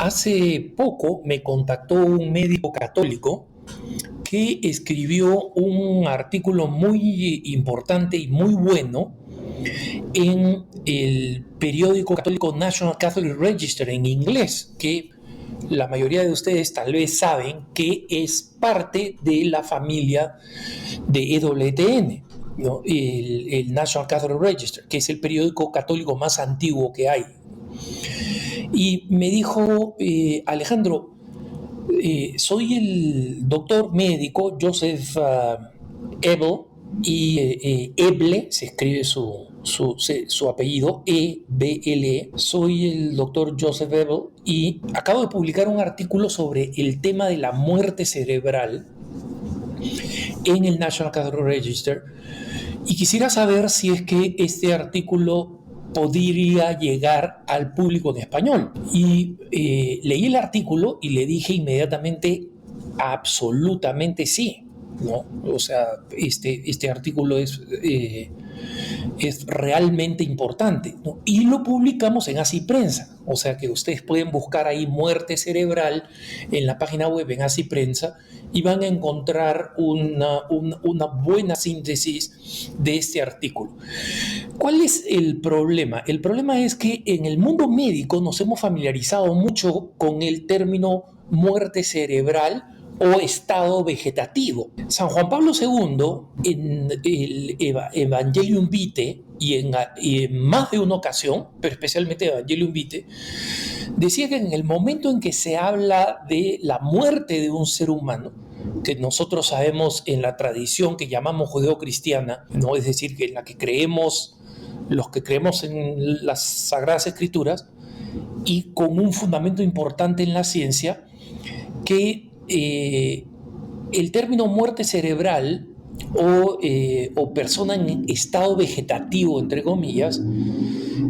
Hace poco me contactó un médico católico que escribió un artículo muy importante y muy bueno en el periódico católico National Catholic Register en inglés, que la mayoría de ustedes tal vez saben que es parte de la familia de EWTN, ¿no? El National Catholic Register, que es el periódico católico más antiguo que hay. Y me dijo, Alejandro, soy el doctor médico Joseph Ebel, y Eble, se escribe su apellido, E-B-L-E. Soy el doctor Joseph Ebel y acabo de publicar un artículo sobre el tema de la muerte cerebral en el National Catholic Register y quisiera saber si es que este artículo podría llegar al público en español. Y leí el artículo y le dije inmediatamente, absolutamente sí, ¿no? O sea, este artículo es realmente importante, ¿no? Y lo publicamos en Así Prensa, o sea que ustedes pueden buscar ahí muerte cerebral en la página web en Así Prensa y van a encontrar una buena síntesis de este artículo. ¿Cuál es el problema? El problema es que en el mundo médico nos hemos familiarizado mucho con el término muerte cerebral o estado vegetativo. San Juan Pablo II, en el Evangelium Vitae y en más de una ocasión, pero especialmente Evangelium Vitae, decía que en el momento en que se habla de la muerte de un ser humano, que nosotros sabemos en la tradición que llamamos judeocristiana, ¿no? Es decir, que en la que creemos, los que creemos en las Sagradas Escrituras, y con un fundamento importante en la ciencia, que el término muerte cerebral o persona en estado vegetativo, entre comillas,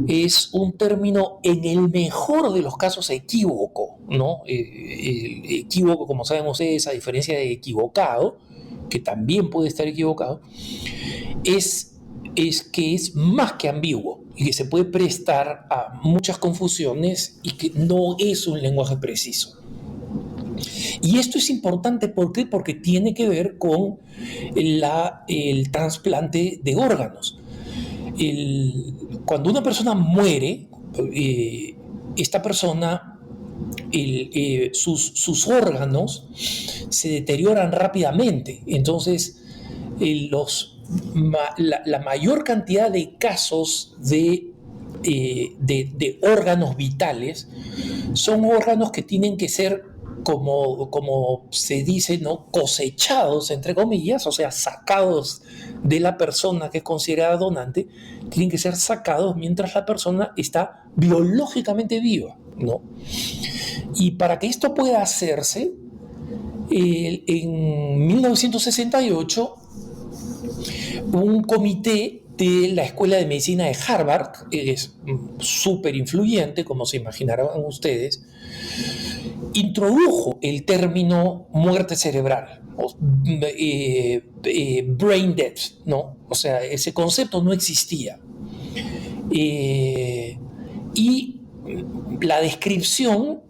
es un término en el mejor de los casos equívoco, ¿no? El equívoco, como saben ustedes, a diferencia de equivocado, que también puede estar equivocado, es que es más que ambiguo y que se puede prestar a muchas confusiones y que no es un lenguaje preciso. Y esto es importante, ¿por qué? Porque tiene que ver con el trasplante de órganos. Cuando una persona muere, esta persona, sus órganos se deterioran rápidamente. Entonces, la mayor cantidad de casos de órganos vitales son órganos que tienen que ser, como se dice, ¿no?, cosechados, entre comillas, o sea, sacados de la persona que es considerada donante, tienen que ser sacados mientras la persona está biológicamente viva, ¿no? Y para que esto pueda hacerse, en 1968, un comité de la Escuela de Medicina de Harvard, que es súper influyente, como se imaginarán ustedes, introdujo el término muerte cerebral, brain death, ¿no? O sea, ese concepto no existía. Y la descripción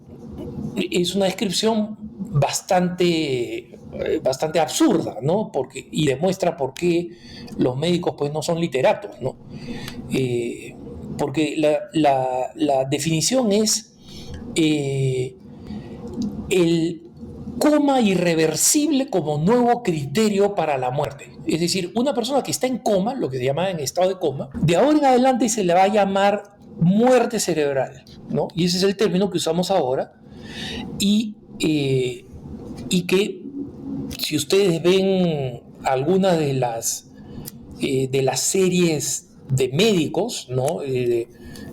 es una descripción bastante absurda, ¿no? Y demuestra por qué los médicos pues no son literatos, ¿no? Porque la definición es el coma irreversible como nuevo criterio para la muerte. Es decir, una persona que está en coma, lo que se llama en estado de coma, de ahora en adelante se le va a llamar muerte cerebral, ¿no? Y ese es el término que usamos ahora. Y que si ustedes ven alguna de las series de médicos, ¿no?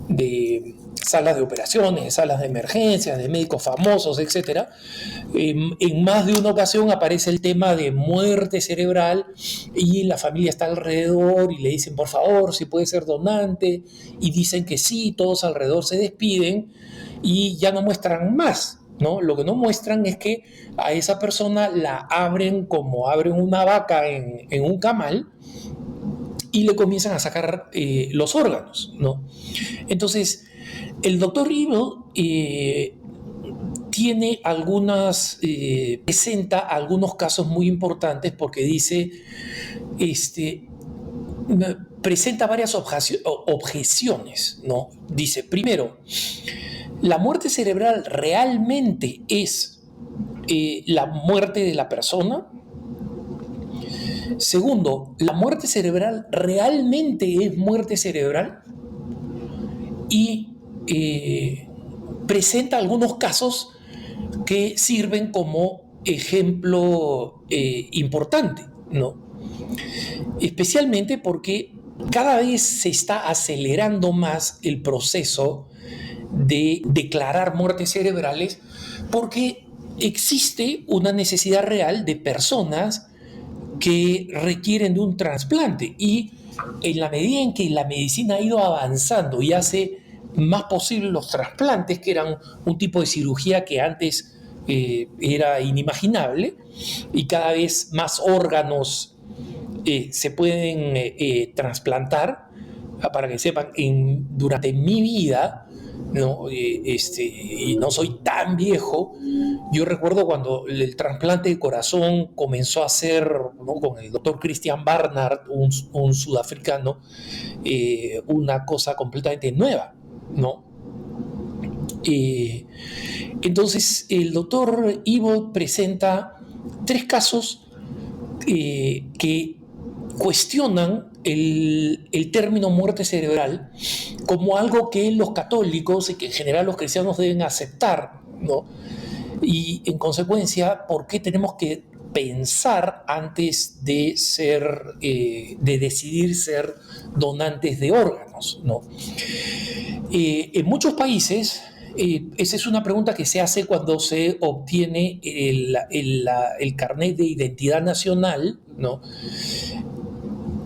De salas de operaciones, salas de emergencias, de médicos famosos, etc. En más de una ocasión aparece el tema de muerte cerebral y la familia está alrededor y le dicen, por favor, si puede ser donante, y dicen que sí, todos alrededor se despiden y ya no muestran más, ¿no? Lo que no muestran es que a esa persona la abren como abren una vaca en un camal y le comienzan a sacar los órganos, ¿no? Entonces, el doctor Evil tiene presenta algunos casos muy importantes porque dice, presenta varias objeciones, ¿no? Dice, primero, ¿la muerte cerebral realmente es la muerte de la persona? Segundo, ¿la muerte cerebral realmente es muerte cerebral? Y presenta algunos casos que sirven como ejemplo importante, ¿no? Especialmente porque cada vez se está acelerando más el proceso de declarar muertes cerebrales porque existe una necesidad real de personas que requieren de un trasplante, y en la medida en que la medicina ha ido avanzando y hace más posibles los trasplantes, que eran un tipo de cirugía que antes era inimaginable, y cada vez más órganos se pueden trasplantar. Para que sepan, durante mi vida, ¿no? Y no soy tan viejo, yo recuerdo cuando el trasplante de corazón comenzó a hacer, ¿no? Con el doctor Christian Barnard, un sudafricano, una cosa completamente nueva, ¿no? Entonces, el doctor Ivo presenta 3 casos que cuestionan el término muerte cerebral como algo que los católicos y que en general los cristianos deben aceptar, ¿no? Y en consecuencia, ¿por qué tenemos que pensar antes de decidir ser donantes de órganos, ¿no? En muchos países, esa es una pregunta que se hace cuando se obtiene el carnet de identidad nacional, ¿no?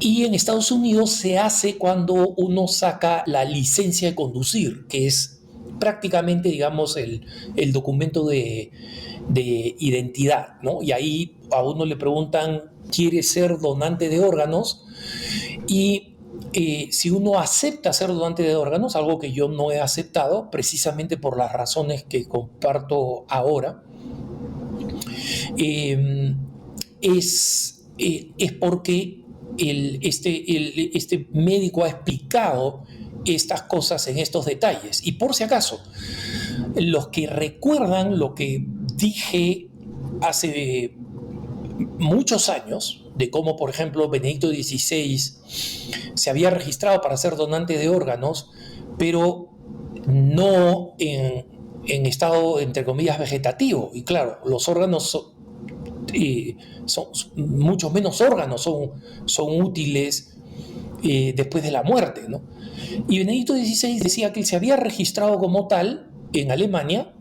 Y en Estados Unidos se hace cuando uno saca la licencia de conducir, que es prácticamente, digamos, el documento de identidad, ¿no? Y ahí a uno le preguntan, ¿quiere ser donante de órganos? Y si uno acepta ser donante de órganos, algo que yo no he aceptado, precisamente por las razones que comparto ahora, es porque este médico ha explicado estas cosas en estos detalles. Y por si acaso, los que recuerdan lo que dije hace muchos años, de cómo, por ejemplo, Benedicto XVI se había registrado para ser donante de órganos, pero no en estado, entre comillas, vegetativo. Y claro, los órganos son muchos menos órganos son útiles después de la muerte, ¿no? Y Benedicto XVI decía que él se había registrado como tal en Alemania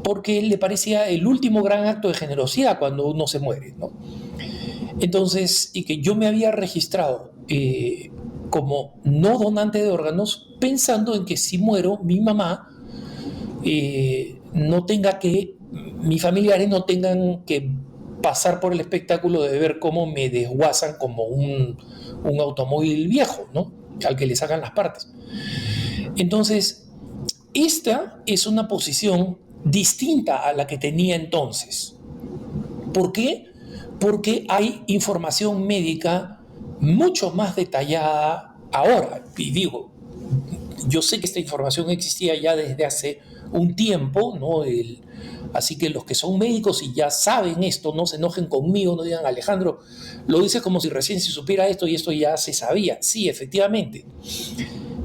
porque él le parecía el último gran acto de generosidad cuando uno se muere, ¿no? Entonces, y que yo me había registrado como no donante de órganos, pensando en que si muero, mi mamá no tenga que, mis familiares no tengan que pasar por el espectáculo de ver cómo me desguazan como un automóvil viejo, ¿no? Al que le sacan las partes. Entonces, esta es una posición distinta a la que tenía entonces. ¿Por qué? Porque hay información médica mucho más detallada ahora. Y digo, yo sé que esta información existía ya desde hace un tiempo, ¿no? Así que los que son médicos y ya saben esto, no se enojen conmigo, no digan, Alejandro, lo dices como si recién se supiera esto y esto ya se sabía. Sí, efectivamente.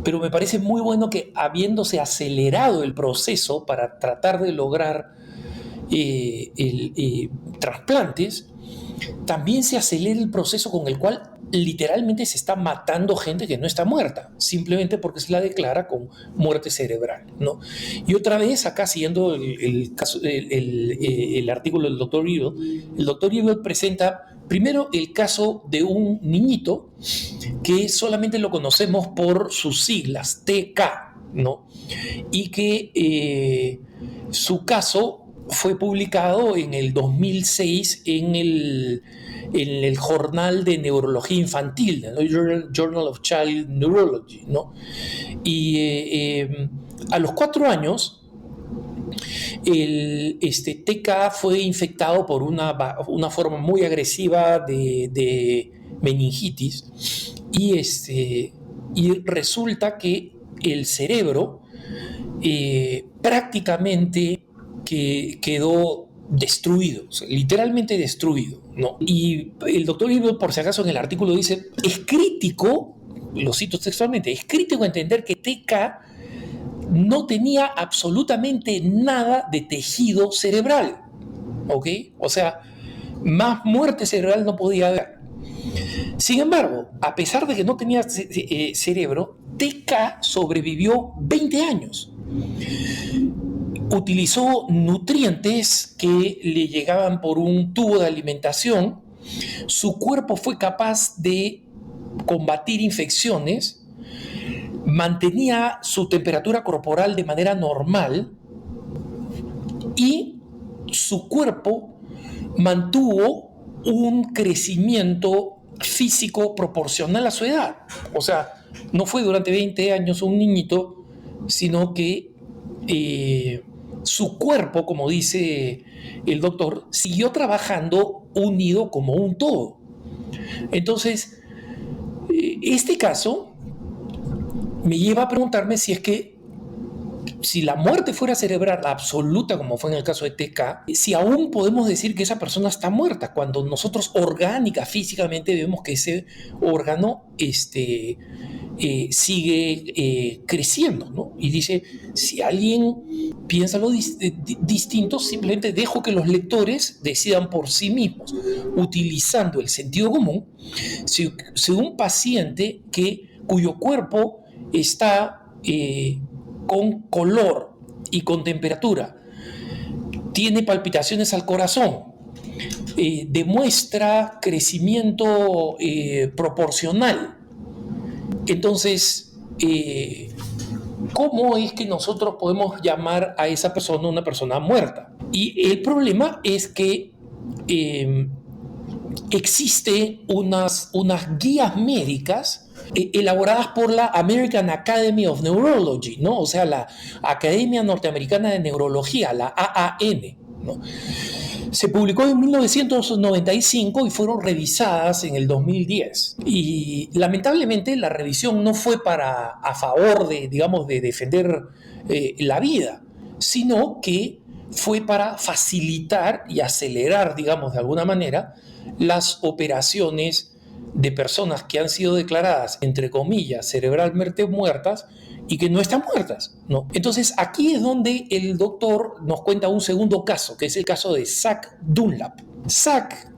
Pero me parece muy bueno que, habiéndose acelerado el proceso para tratar de lograr trasplantes, también se acelera el proceso con el cual literalmente se está matando gente que no está muerta, simplemente porque se la declara con muerte cerebral, ¿no? Y otra vez, acá siguiendo el artículo del doctor Evil, el doctor Evil presenta primero el caso de un niñito que solamente lo conocemos por sus siglas, TK, ¿no? Y que su caso fue publicado en el 2006 en el Jornal de Neurología Infantil, ¿no? Journal of Child Neurology, ¿no? Y a los 4 años TK fue infectado por una forma muy agresiva de meningitis y resulta que el cerebro prácticamente quedó destruido, o sea, literalmente destruido, ¿no? Y el doctor Ivo, por si acaso, en el artículo dice, es crítico, lo cito textualmente, es crítico entender que TK no tenía absolutamente nada de tejido cerebral, ¿ok? O sea, más muerte cerebral no podía haber. Sin embargo, a pesar de que no tenía cerebro, TK sobrevivió 20 años. Utilizó nutrientes que le llegaban por un tubo de alimentación. Su cuerpo fue capaz de combatir infecciones, mantenía su temperatura corporal de manera normal y su cuerpo mantuvo un crecimiento físico proporcional a su edad. O sea, no fue durante 20 años un niñito, sino que su cuerpo, como dice el doctor, siguió trabajando unido como un todo. Entonces, este caso me lleva a preguntarme si la muerte fuera cerebral absoluta, como fue en el caso de TK, si aún podemos decir que esa persona está muerta, cuando nosotros orgánica, físicamente, vemos que ese órgano sigue creciendo, ¿no? Y dice, si alguien piensa lo distinto, simplemente dejo que los lectores decidan por sí mismos, utilizando el sentido común, si un paciente cuyo cuerpo está con color y con temperatura, tiene palpitaciones al corazón, demuestra crecimiento proporcional. Entonces, ¿cómo es que nosotros podemos llamar a esa persona una persona muerta? Y el problema es que existen unas guías médicas elaboradas por la American Academy of Neurology, ¿no? O sea, la Academia Norteamericana de Neurología, la AAN, ¿no? Se publicó en 1995 y fueron revisadas en el 2010. Y lamentablemente la revisión no fue a favor de, digamos, de defender la vida, sino que fue para facilitar y acelerar, digamos, de alguna manera, las operaciones de personas que han sido declaradas, entre comillas, cerebralmente muertas y que no están muertas, ¿no? Entonces, aquí es donde el doctor nos cuenta un segundo caso, que es el caso de Zach Dunlap. Zach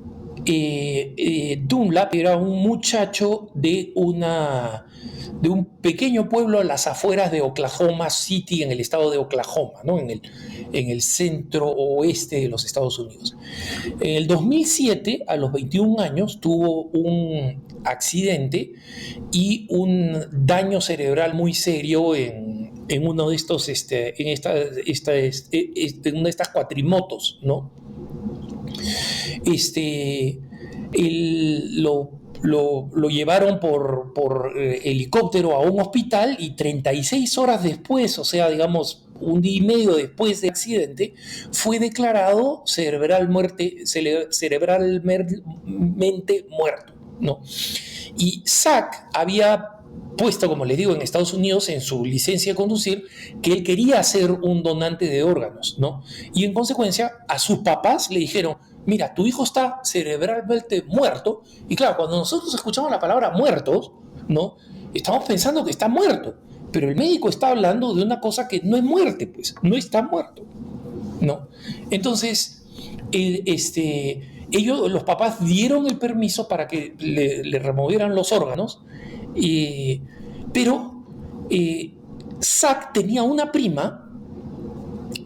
Dunlap era un muchacho de un pequeño pueblo a las afueras de Oklahoma City, en el estado de Oklahoma, ¿no? en el centro oeste de los Estados Unidos. En el 2007, a los 21 años, tuvo un accidente y un daño cerebral muy serio en uno de estos, en una de estas cuatrimotos, ¿no? Lo llevaron por helicóptero a un hospital y 36 horas después, o sea, digamos, un día y medio después del accidente, fue declarado cerebralmente muerto, ¿no? Y Zach había puesto, como les digo, en Estados Unidos en su licencia de conducir, que él quería ser un donante de órganos, ¿no? Y en consecuencia a sus papás le dijeron, mira, tu hijo está cerebralmente muerto, y claro, cuando nosotros escuchamos la palabra muertos, ¿no? Estamos pensando que está muerto, pero el médico está hablando de una cosa que no es muerte, pues, no está muerto, ¿no? Entonces, los papás dieron el permiso para que le removieran los órganos, pero Zach tenía una prima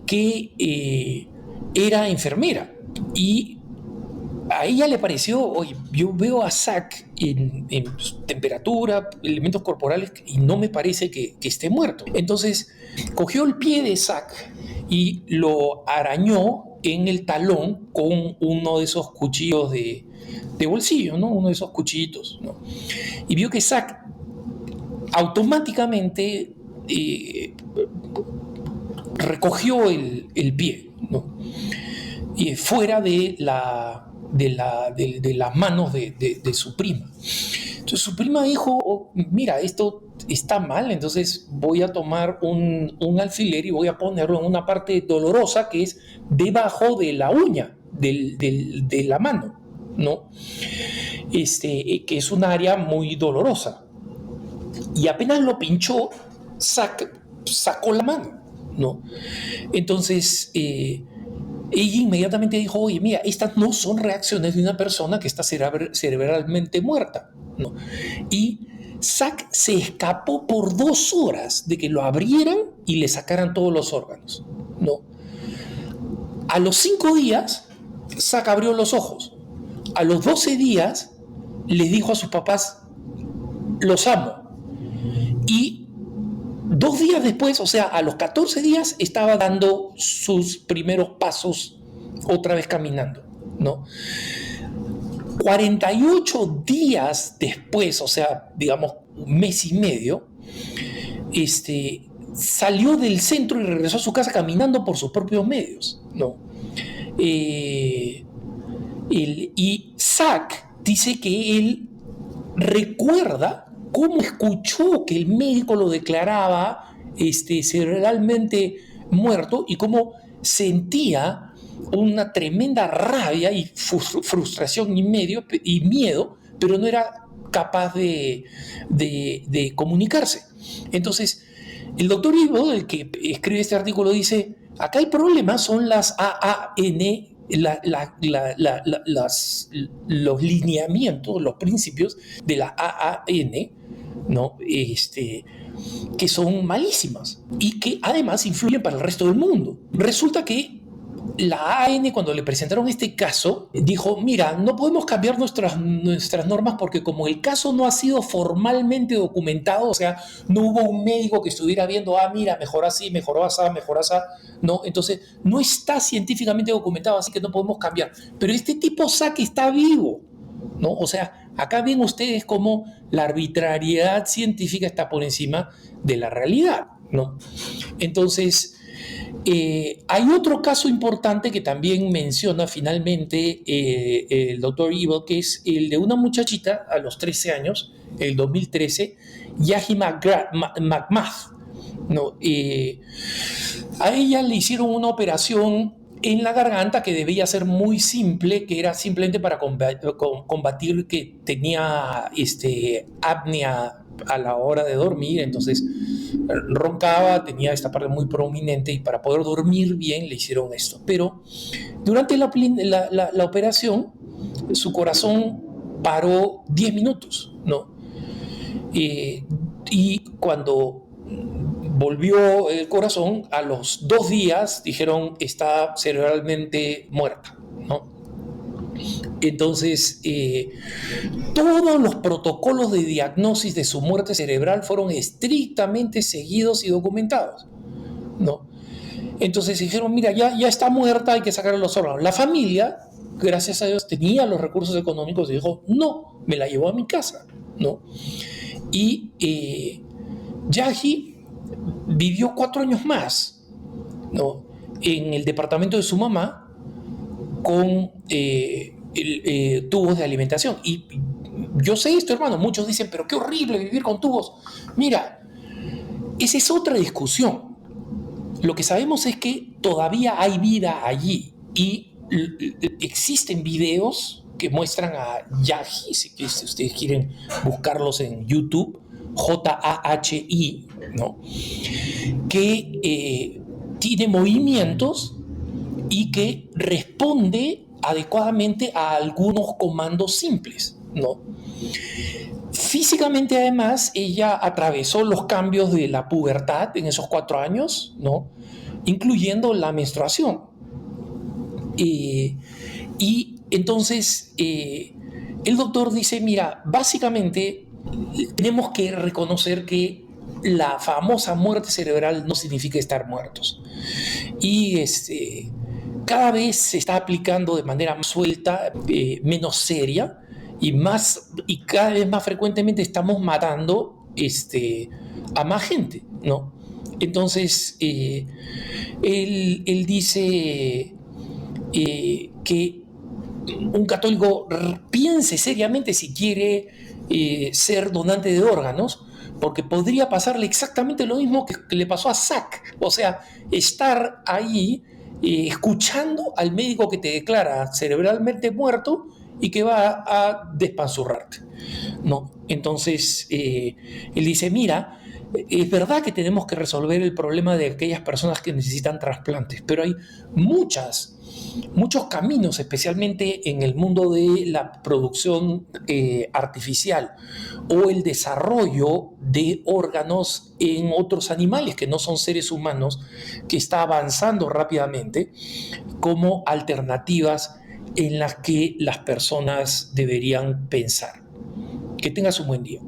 que era enfermera y a ella le pareció, oye, yo veo a Zach en temperatura, elementos corporales y no me parece que esté muerto. Entonces cogió el pie de Zach y lo arañó en el talón con uno de esos cuchillos de bolsillo, ¿no? Uno de esos cuchillitos, ¿no? Y vio que Zach automáticamente recogió el pie, ¿no? Y fuera de las manos de su prima. Entonces su prima dijo, "Oh, mira, esto está mal, entonces voy a tomar un alfiler y voy a ponerlo en una parte dolorosa que es debajo de la uña de la mano, ¿no? Que es un área muy dolorosa. Y apenas lo pinchó, sacó la mano, ¿no? Entonces, ella inmediatamente dijo, oye, mira, estas no son reacciones de una persona que está cerebralmente muerta, ¿no? Y Zack se escapó por 2 horas de que lo abrieran y le sacaran todos los órganos, ¿no? A los 5 días, Zack abrió los ojos. A los 12 días, les dijo a sus papás, los amo. Y 2 días después, o sea, a los 14 días, estaba dando sus primeros pasos otra vez caminando, ¿no? 48 días después, o sea, digamos, un mes y medio, salió del centro y regresó a su casa caminando por sus propios medios, ¿no? Y Zack dice que él recuerda cómo escuchó que el médico lo declaraba cerebralmente muerto y cómo sentía una tremenda rabia y frustración y miedo, pero no era capaz de comunicarse. Entonces, el doctor Ivo, el que escribe este artículo, dice, acá el problema son las AAN, los lineamientos, los principios de la AAN, ¿no? Que son malísimas y que además influyen para el resto del mundo. Resulta que la AAN, cuando le presentaron este caso, dijo, mira, no podemos cambiar nuestras normas porque como el caso no ha sido formalmente documentado, o sea, no hubo un médico que estuviera viendo, mira, mejor así, mejor así, no, entonces no está científicamente documentado, así que no podemos cambiar. Pero este tipo Zack está vivo, ¿no? O sea, acá ven ustedes cómo la arbitrariedad científica está por encima de la realidad, ¿no? Entonces, hay otro caso importante que también menciona finalmente el doctor Evil, que es el de una muchachita a los 13 años, el 2013, Yahi McMath, ¿no? A ella le hicieron una operación en la garganta que debía ser muy simple, que era simplemente para combatir que tenía apnea a la hora de dormir, entonces roncaba, tenía esta parte muy prominente y para poder dormir bien le hicieron esto. Pero durante la operación su corazón paró 10 minutos, ¿no? Y cuando volvió el corazón, a los 2 días dijeron está cerebralmente muerta, ¿no? Entonces, todos los protocolos de diagnosis de su muerte cerebral fueron estrictamente seguidos y documentados, ¿no? Entonces dijeron, mira, ya está muerta, hay que sacarle los órganos. La familia, gracias a Dios, tenía los recursos económicos y dijo, no, me la llevó a mi casa, ¿no? Y Yahi vivió 4 años más, ¿no? En el departamento de su mamá con tubos de alimentación. Y yo sé esto, hermano, muchos dicen, pero qué horrible vivir con tubos. Mira, esa es otra discusión. Lo que sabemos es que todavía hay vida allí y existen videos que muestran a Yahi, si ustedes quieren buscarlos en YouTube, Jahi, ¿no? Que tiene movimientos y que responde adecuadamente a algunos comandos simples, ¿no? Físicamente, además, ella atravesó los cambios de la pubertad en esos 4 años, ¿no? Incluyendo la menstruación. Y entonces el doctor dice, mira, básicamente tenemos que reconocer que la famosa muerte cerebral no significa estar muertos. Y cada vez se está aplicando de manera más suelta, menos seria, y cada vez más frecuentemente estamos matando a más gente, ¿no? Entonces, él dice que un católico piense seriamente si quiere ser donante de órganos, porque podría pasarle exactamente lo mismo que le pasó a Zack. O sea, estar ahí escuchando al médico que te declara cerebralmente muerto y que va a despanzurrarte, ¿no? Entonces, él dice, mira, es verdad que tenemos que resolver el problema de aquellas personas que necesitan trasplantes, pero hay muchos caminos, especialmente en el mundo de la producción artificial o el desarrollo de órganos en otros animales que no son seres humanos, que está avanzando rápidamente como alternativas en las que las personas deberían pensar. Que tengas un buen día.